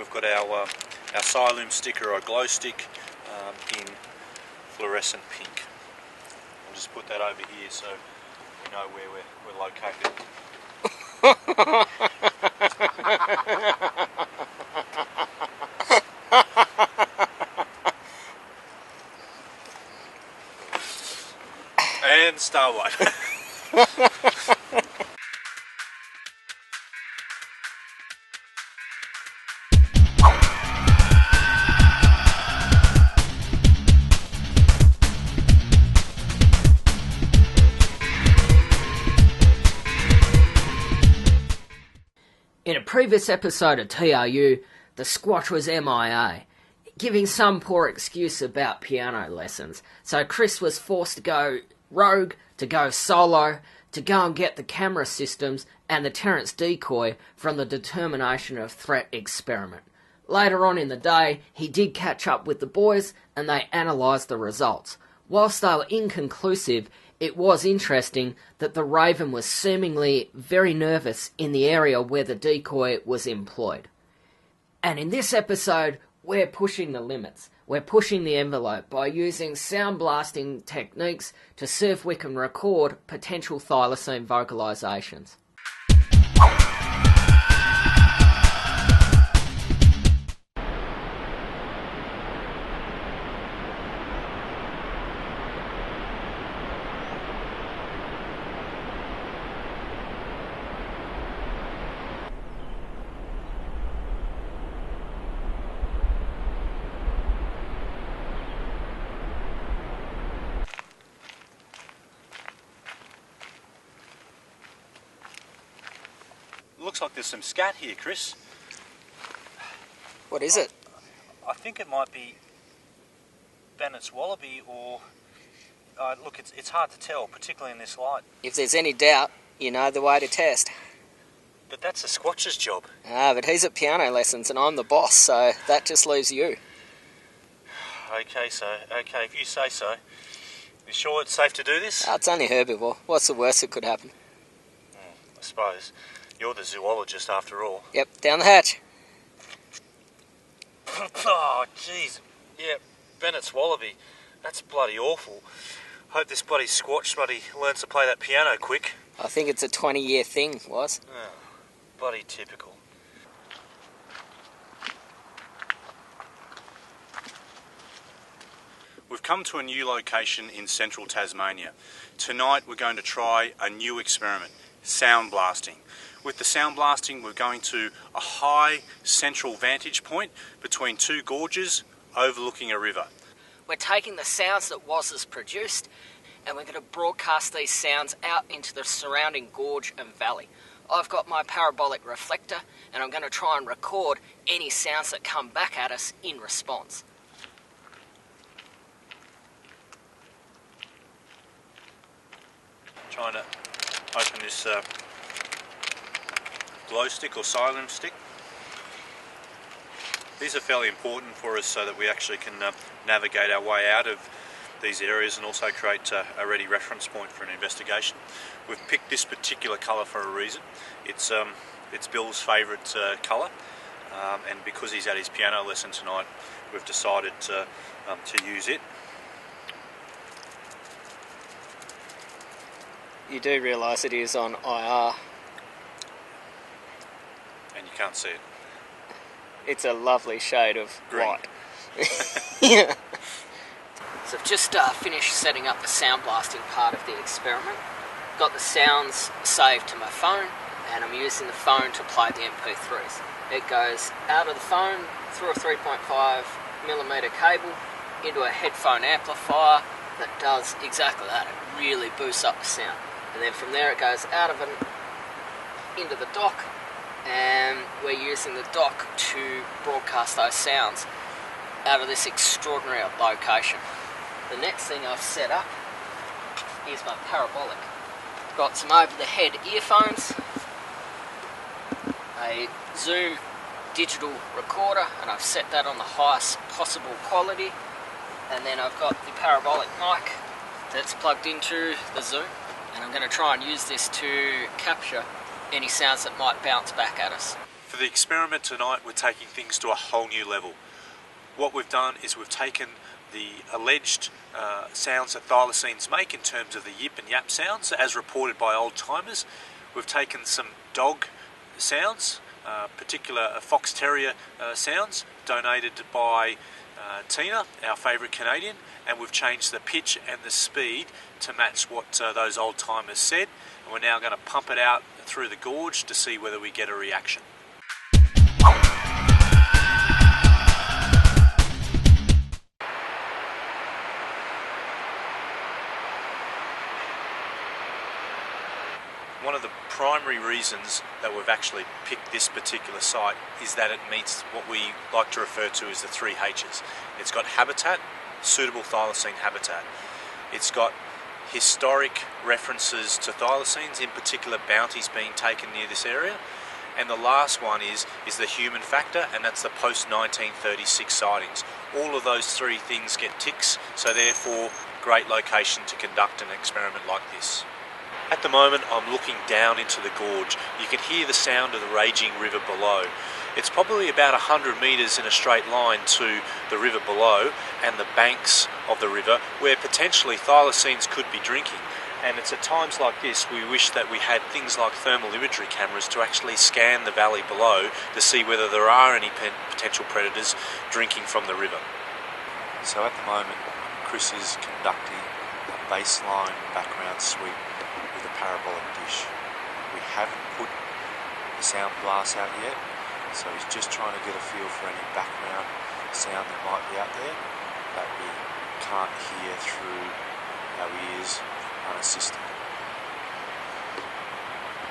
we've got our Thylacine sticker or glow stick in fluorescent pink. I'll just put that over here so we know where we're located. And starlight. In a previous episode of T.R.U, the Squatch was MIA, giving some poor excuse about piano lessons, so Chris was forced to go rogue, to go solo, to go and get the camera systems and the Terrence decoy from the Determination of Threat experiment. Later on in the day, he did catch up with the boys and they analysed the results. Whilst they were inconclusive, it was interesting that the Raven was seemingly very nervous in the area where the decoy was employed. And in this episode, we're pushing the limits. We're pushing the envelope by using sound blasting techniques to see if we can record potential thylacine vocalisations. Looks like there's some scat here, Chris. What is it? I think it might be Bennett's wallaby or... look, it's hard to tell, particularly in this light. If there's any doubt, you know the way to test. But that's the Squatch's job. But he's at piano lessons and I'm the boss, so that just leaves you. Okay, if you say so. You sure it's safe to do this? It's only herbivore. What's the worst that could happen? I suppose. You're the zoologist after all. Yep, down the hatch. Oh, jeez. Yeah, Bennett's wallaby. That's bloody awful. Hope this bloody Squatch learns to play that piano quick. I think it's a 20-year thing, was. Oh, bloody typical. We've come to a new location in central Tasmania. Tonight we're going to try a new experiment, sound blasting. With the sound blasting, we're going to a high central vantage point between two gorges overlooking a river. We're taking the sounds that Waz has produced and we're going to broadcast these sounds out into the surrounding gorge and valley. I've got my parabolic reflector and I'm going to try and record any sounds that come back at us in response. Trying to open this glow stick or Thylacine stick. These are fairly important for us so that we actually can navigate our way out of these areas and also create a ready reference point for an investigation. We've picked this particular colour for a reason. It's Bill's favourite colour, and because he's at his piano lesson tonight, we've decided to use it. You do realise it is on IR. And you can't see it. It's a lovely shade of green. White. Yeah. So I've just finished setting up the sound blasting part of the experiment. Got the sounds saved to my phone and I'm using the phone to play the MP3s. It goes out of the phone through a 3.5mm cable into a headphone amplifier that does exactly that. It really boosts up the sound. And then from there it goes out of it into the dock, and we're using the dock to broadcast those sounds out of this extraordinary location. The next thing I've set up is my parabolic. Got some over-the-head earphones, a Zoom digital recorder, and I've set that on the highest possible quality, and then I've got the parabolic mic that's plugged into the Zoom, and I'm going to try and use this to capture any sounds that might bounce back at us. For the experiment tonight, we're taking things to a whole new level. What we've done is we've taken the alleged sounds that thylacines make in terms of the yip and yap sounds, as reported by old timers. We've taken some dog sounds, particular fox terrier sounds, donated by Tina, our favourite Canadian, and we've changed the pitch and the speed to match what those old timers said. And we're now going to pump it out through the gorge to see whether we get a reaction. One of the primary reasons that we've actually picked this particular site is that it meets what we like to refer to as the 3 H's. It's got habitat, suitable thylacine habitat. It's got historic references to thylacines, in particular bounties being taken near this area. And the last one is the human factor, and that's the post-1936 sightings. All of those 3 things get ticks, so therefore great location to conduct an experiment like this. At the moment I'm looking down into the gorge. You can hear the sound of the raging river below. It's probably about 100 metres in a straight line to the river below and the banks of the river where potentially thylacines could be drinking. And it's at times like this we wish that we had things like thermal imagery cameras to actually scan the valley below to see whether there are any potential predators drinking from the river. So at the moment Chris is conducting a baseline background sweep with a parabolic dish. We haven't put the sound blast out yet, so he's just trying to get a feel for any background sound that might be out there that we can't hear through our ears unassisted.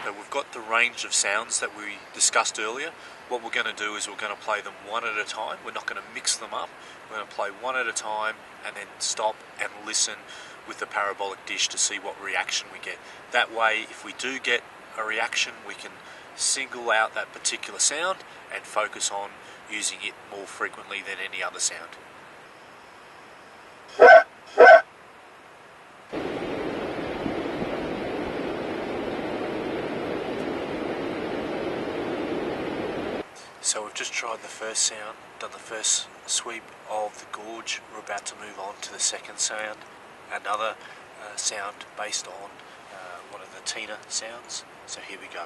So we've got the range of sounds that we discussed earlier. What we're going to do is we're going to play them one at a time. We're not going to mix them up. We're going to play one at a time and then stop and listen with the parabolic dish to see what reaction we get. That way, if we do get a reaction, we can single out that particular sound and focus on using it more frequently than any other sound. So we've just tried the first sound, done the first sweep of the gorge. We're about to move on to the second sound, another sound based on one of the Tina sounds. So here we go.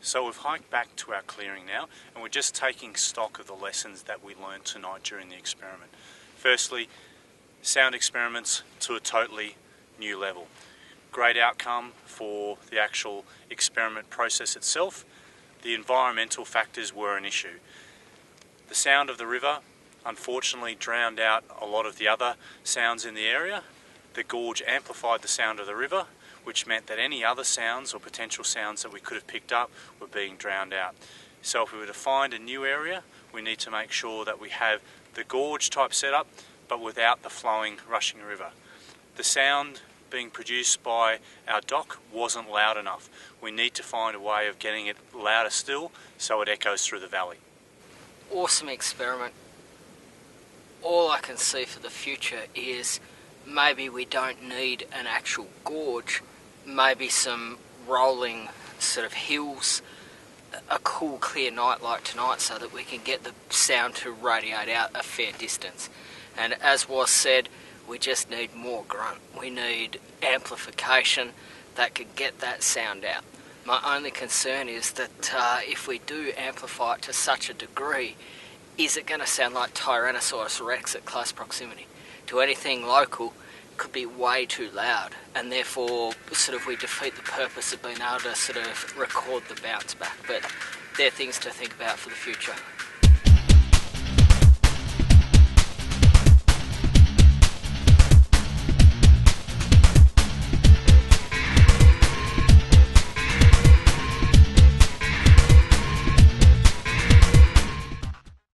So we've hiked back to our clearing now, and we're just taking stock of the lessons that we learned tonight during the experiment. Firstly, sound experiments to a totally new level. Great outcome for the actual experiment process itself. The environmental factors were an issue. The sound of the river unfortunately drowned out a lot of the other sounds in the area. The gorge amplified the sound of the river, which meant that any other sounds or potential sounds that we could have picked up were being drowned out. So if we were to find a new area, we need to make sure that we have the gorge type setup, but without the flowing, rushing river. The sound being produced by our dock wasn't loud enough. We need to find a way of getting it louder still so it echoes through the valley. Awesome experiment. All I can see for the future is maybe we don't need an actual gorge, maybe some rolling sort of hills, a cool clear night like tonight, so that we can get the sound to radiate out a fair distance. And as was said, we just need more grunt. We need amplification. that could get that sound out. My only concern is that if we do amplify it to such a degree, is it going to sound like Tyrannosaurus Rex at close proximity? To anything local, it could be way too loud, and therefore sort of we defeat the purpose of being able to sort of record the bounce back. But they're things to think about for the future.